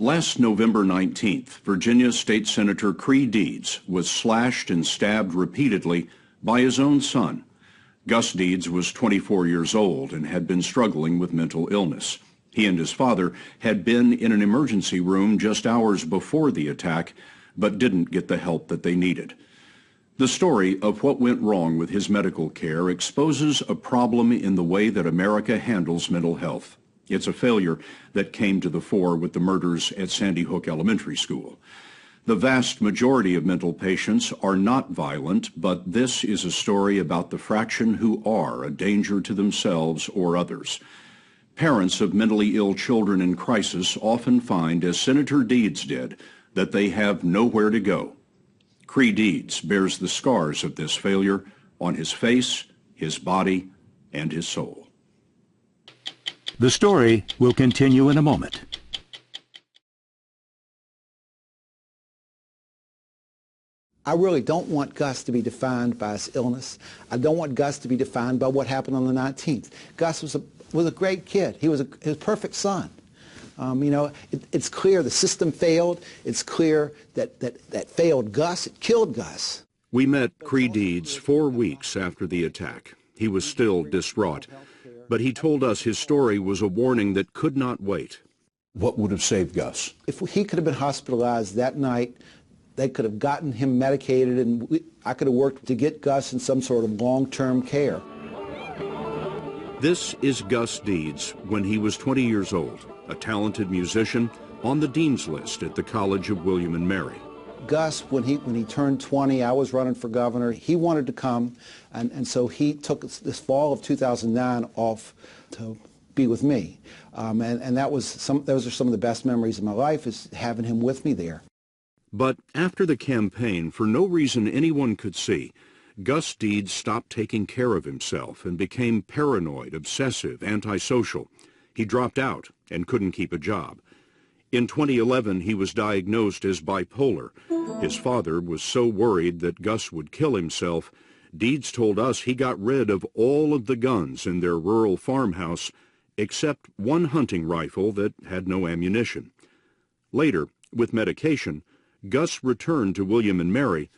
Last November 19th, Virginia State Senator Creigh Deeds was slashed and stabbed repeatedly by his own son. Gus Deeds was 24 years old and had been struggling with mental illness. He and his father had been in an emergency room just hours before the attack, but didn't get the help that they needed. The story of what went wrong with his medical care exposes a problem in the way that America handles mental health. It's a failure that came to the fore with the murders at Sandy Hook Elementary School. The vast majority of mental patients are not violent, but this is a story about the fraction who are a danger to themselves or others. Parents of mentally ill children in crisis often find, as Senator Deeds did, that they have nowhere to go. Creigh Deeds bears the scars of this failure on his face, his body, and his soul. The story will continue in a moment. I really don't want Gus to be defined by his illness. I don't want Gus to be defined by what happened on the 19th. Gus was a great kid. He was a perfect son. It's clear the system failed. It's clear that failed Gus. It killed Gus. We met Creigh Deeds 4 weeks after the attack. He was still distraught, but he told us his story was a warning that could not wait. What would have saved Gus? If he could have been hospitalized that night, they could have gotten him medicated, and I could have worked to get Gus in some sort of long-term care. This is Gus Deeds when he was 20 years old, a talented musician on the dean's list at the College of William and Mary. Gus, when he turned 20, I was running for governor. He wanted to come, and so he took this fall of 2009 off to be with me. And those are some of the best memories of my life, is having him with me there. But after the campaign, for no reason anyone could see, Gus Deeds stopped taking care of himself and became paranoid, obsessive, antisocial. He dropped out and couldn't keep a job. In 2011, he was diagnosed as bipolar. His father was so worried that Gus would kill himself, Deeds told us he got rid of all of the guns in their rural farmhouse except one hunting rifle that had no ammunition. Later, with medication, Gus returned to William and Mary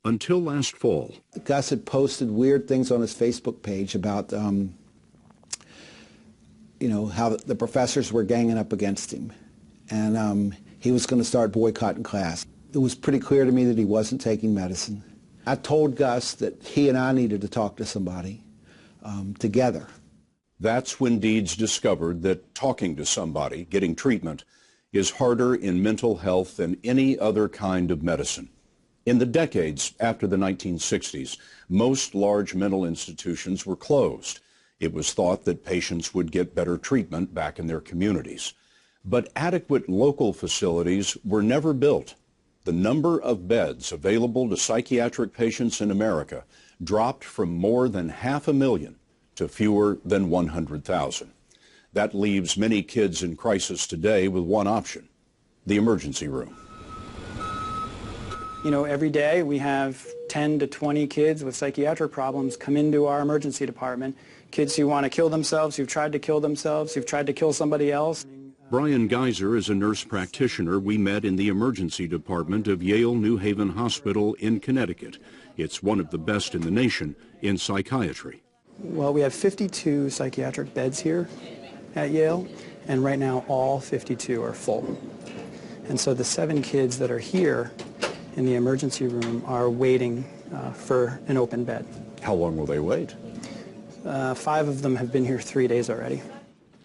until last fall. Gus had posted weird things on his Facebook page about, how the professors were ganging up against him. And he was going to start boycotting class. It was pretty clear to me that he wasn't taking medicine. I told Gus that he and I needed to talk to somebody together. That's when Deeds discovered that talking to somebody, getting treatment, is harder in mental health than any other kind of medicine. In the decades after the 1960s, most large mental institutions were closed. It was thought that patients would get better treatment back in their communities. But adequate local facilities were never built. The number of beds available to psychiatric patients in America dropped from more than 500,000 to fewer than 100,000. That leaves many kids in crisis today with one option: the emergency room. Every day we have 10 to 20 kids with psychiatric problems come into our emergency department. Kids who want to kill themselves, who've tried to kill themselves, who've tried to kill somebody else. Brian Geiser is a nurse practitioner we met in the emergency department of Yale New Haven Hospital in Connecticut. It's one of the best in the nation in psychiatry. Well, we have 52 psychiatric beds here at Yale, and right now all 52 are full. And so the 7 kids that are here in the emergency room are waiting for an open bed. How long will they wait? 5 of them have been here 3 days already.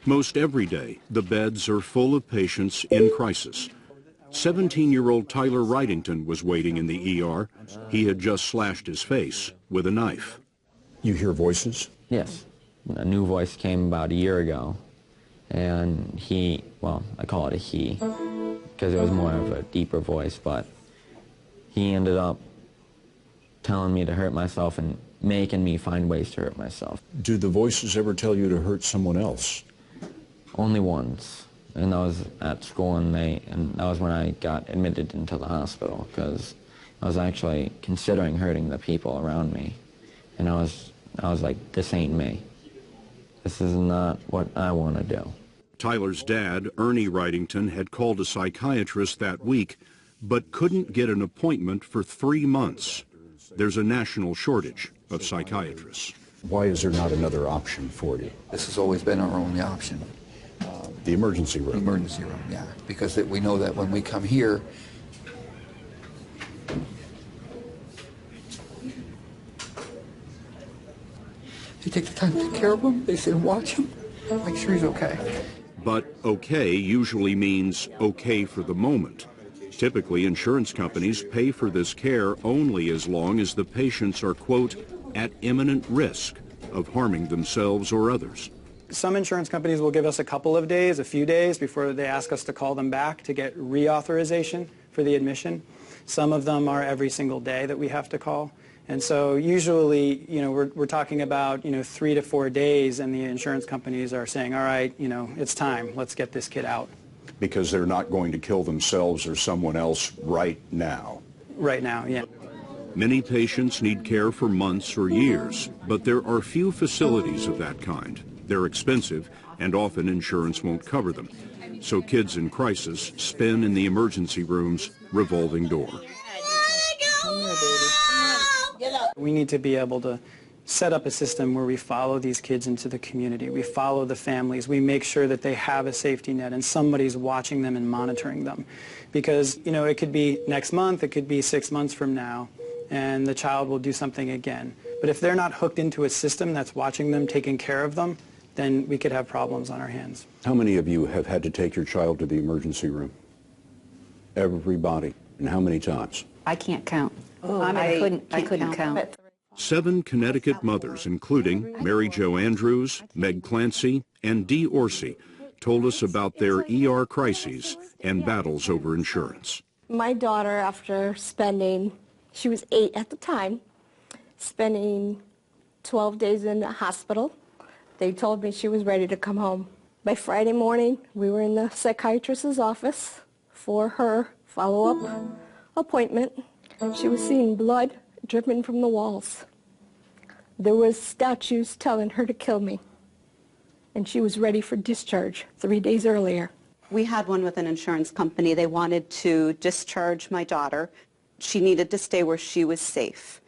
Most every day, the beds are full of patients in crisis. 17-year-old Tyler Wrightington was waiting in the ER. He had just slashed his face with a knife. You hear voices? Yes. A new voice came about a year ago, and I call it a he, because it was more of a deeper voice, but he ended up telling me to hurt myself and making me find ways to hurt myself. Do the voices ever tell you to hurt someone else? Only once, and that was at school, and that was when I got admitted into the hospital, because I was actually considering hurting the people around me, and I was like, this ain't me. This is not what I want to do. Tyler's dad, Ernie Wrightington, had called a psychiatrist that week, but couldn't get an appointment for 3 months. There's a national shortage of psychiatrists. Why is there not another option for you? This has always been our only option. The emergency room? Emergency room, yeah. Because we know that when we come here, they take the time to take care of him, they sit and watch him, make sure he's okay. But okay usually means okay for the moment. Typically, insurance companies pay for this care only as long as the patients are, quote, at imminent risk of harming themselves or others. Some insurance companies will give us a couple of days, a few days, before they ask us to call them back to get reauthorization for the admission. Some of them are every single day that we have to call. And so usually, we're talking about, 3 to 4 days, and the insurance companies are saying, all right, it's time, let's get this kid out. Because they're not going to kill themselves or someone else right now. Right now, yeah. Many patients need care for months or years, but there are few facilities of that kind. They're expensive, and often insurance won't cover them. So kids in crisis spin in the emergency room's revolving door. We need to be able to set up a system where we follow these kids into the community. We follow the families. We make sure that they have a safety net and somebody's watching them and monitoring them. Because, it could be next month, it could be 6 months from now, and the child will do something again. But if they're not hooked into a system that's watching them, taking care of them, then we could have problems on our hands. How many of you have had to take your child to the emergency room? Everybody. And how many times? I can't count. I couldn't count. 7 Connecticut mothers, including Mary Jo Andrews, Meg Clancy, and Dee Orsi, told us about their ER crises and battles over insurance. My daughter, after spending, she was 8 at the time, spending 12 days in the hospital, they told me she was ready to come home. By Friday morning, we were in the psychiatrist's office for her follow-up appointment. She was seeing blood dripping from the walls. There was statues telling her to kill me. And she was ready for discharge 3 days earlier. We had one with an insurance company. They wanted to discharge my daughter. She needed to stay where she was safe.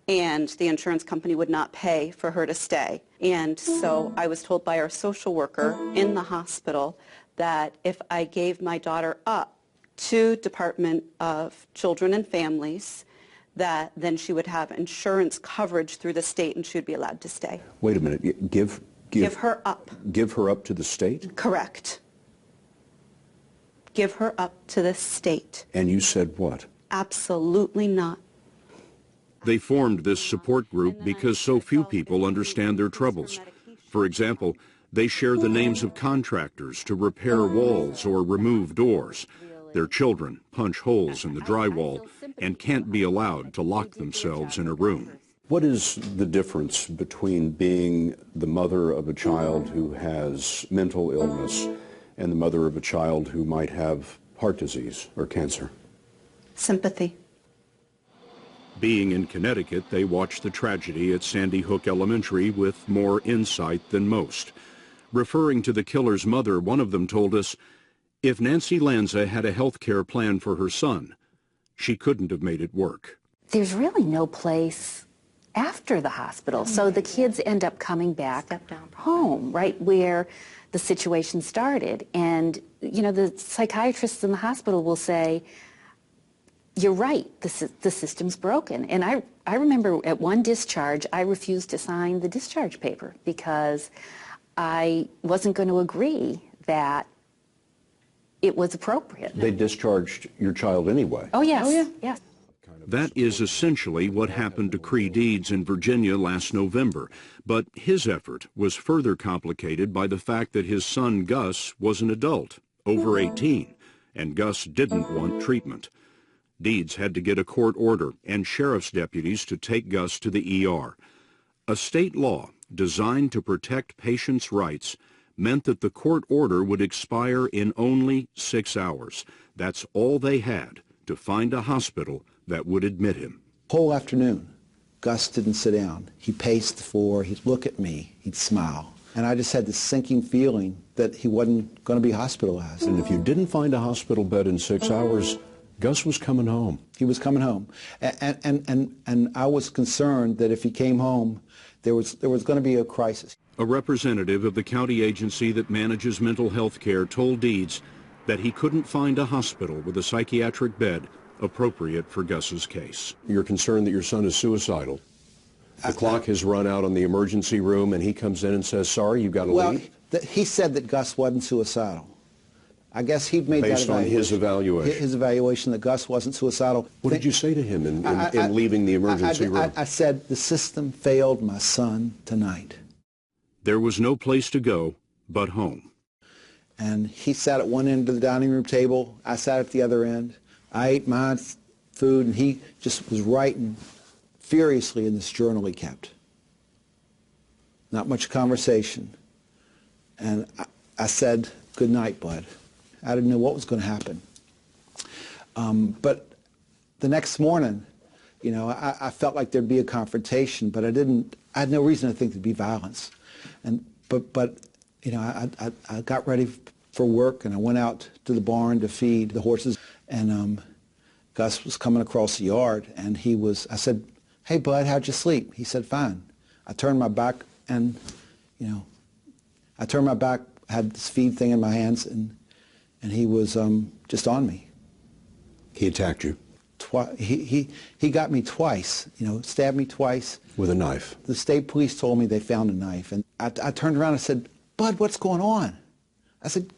And the insurance company would not pay for her to stay. And so I was told by our social worker in the hospital that if I gave my daughter up to Department of Children and Families, that then she would have insurance coverage through the state and she would be allowed to stay. Wait a minute. Give her up. Give her up to the state? Correct. Give her up to the state. And you said what? Absolutely not. They formed this support group because so few people understand their troubles. For example, they share the names of contractors to repair walls or remove doors. Their children punch holes in the drywall and can't be allowed to lock themselves in a room. What is the difference between being the mother of a child who has mental illness and the mother of a child who might have heart disease or cancer? Sympathy. Being in Connecticut, they watched the tragedy at Sandy Hook Elementary with more insight than most. Referring to the killer's mother, one of them told us, if Nancy Lanza had a health care plan for her son, she couldn't have made it work. There's really no place after the hospital, so the kids end up coming back home, right where the situation started. And, the psychiatrists in the hospital will say, you're right, the system's broken. And I remember at one discharge, I refused to sign the discharge paper because I wasn't going to agree that it was appropriate. They discharged your child anyway? Oh, yes. Oh, yeah. Yes. That is essentially what happened to Cree Deeds in Virginia last November. But his effort was further complicated by the fact that his son Gus was an adult, over 18, and Gus didn't want treatment. Deeds had to get a court order and sheriff's deputies to take Gus to the ER. A state law designed to protect patients' rights meant that the court order would expire in only 6 hours. That's all they had to find a hospital that would admit him. Whole afternoon, Gus didn't sit down. He paced the floor, he'd look at me, he'd smile. And I just had this sinking feeling that he wasn't going to be hospitalized. And if you didn't find a hospital bed in 6 hours, Gus was coming home. He was coming home. And I was concerned that if he came home, there was going to be a crisis. A representative of the county agency that manages mental health care told Deeds that he couldn't find a hospital with a psychiatric bed appropriate for Gus's case. You're concerned that your son is suicidal. The clock has run out on the emergency room, and he comes in and says, sorry, you've got to leave? Well, he said that Gus wasn't suicidal. I guess he made Based that on his evaluation. His evaluation that Gus wasn't suicidal. What did you say to him in leaving the emergency room? I said, the system failed my son tonight. There was no place to go but home. And he sat at one end of the dining room table. I sat at the other end. I ate my food, and he just was writing furiously in this journal he kept. Not much conversation. And I said, good night, bud. I didn't know what was going to happen. But the next morning, you know, I felt like there'd be a confrontation, but I had no reason to think there'd be violence. But you know, I got ready for work, and I went out to the barn to feed the horses, and Gus was coming across the yard, and I said, hey, bud, how'd you sleep? He said, fine. I turned my back, and, you know, had this feed thing in my hands, and he was just on me. He attacked you? He got me twice, you know, stabbed me twice. With a knife? The state police told me they found a knife, and I turned around and said, bud, what's going on? I said,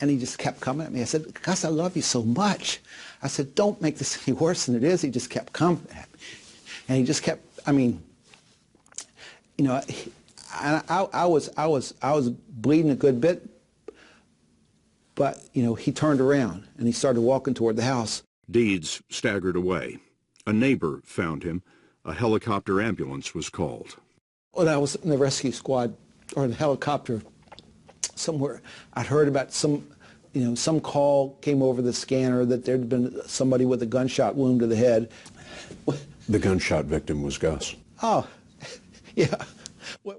and he just kept coming at me. I said, Gus, I love you so much. I said, don't make this any worse than it is. He just kept coming at me. And he just kept, I mean, you know, I was bleeding a good bit, but, you know, he turned around and he started walking toward the house. Deeds staggered away. A neighbor found him. A helicopter ambulance was called. When I was in the rescue squad, or the helicopter somewhere, I'd heard about some call came over the scanner that there'd been somebody with a gunshot wound to the head. The gunshot victim was Gus. Oh, yeah.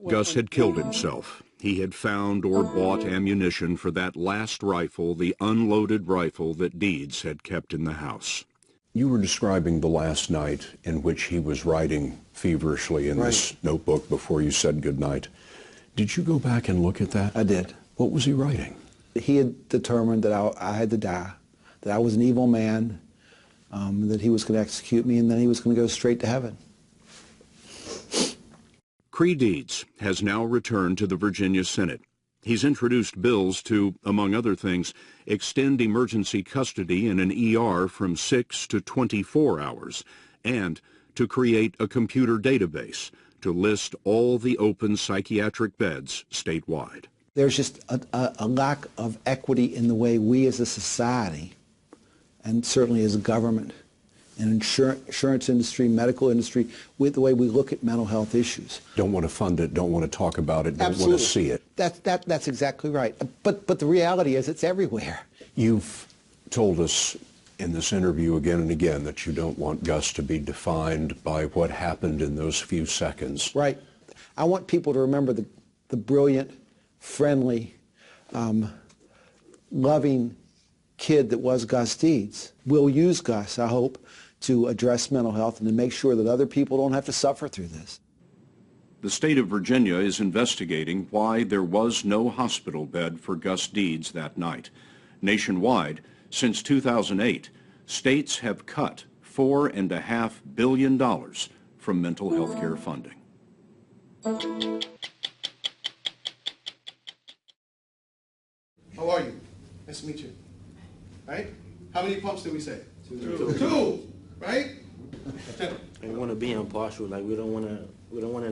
Gus had killed himself. He had found or bought ammunition for that last rifle, the unloaded rifle that Deeds had kept in the house. You were describing the last night in which he was writing feverishly in this notebook before you said goodnight. Did you go back and look at that? I did. What was he writing? He had determined that I had to die, that I was an evil man, that he was going to execute me, and then he was going to go straight to heaven. Cree Deeds has now returned to the Virginia Senate. He's introduced bills to, among other things, extend emergency custody in an ER from 6 to 24 hours, and to create a computer database to list all the open psychiatric beds statewide. There's just a lack of equity in the way we as a society, and certainly as a government, and insurance industry, medical industry, with the way we look at mental health issues. Don't want to fund it, don't want to talk about it, don't Absolutely. want to see it. That's exactly right. But the reality is it's everywhere. You've told us in this interview again and again that you don't want Gus to be defined by what happened in those few seconds. Right. I want people to remember the brilliant, friendly, loving kid that was Gus Deeds. We'll use Gus, I hope, to address mental health and to make sure that other people don't have to suffer through this. The state of Virginia is investigating why there was no hospital bed for Gus Deeds that night. Nationwide, since 2008, states have cut $4.5 billion from mental health care funding. How are you? Nice to meet you. Right? How many pumps did we say? Two. Right? We want to be impartial. Like we don't want to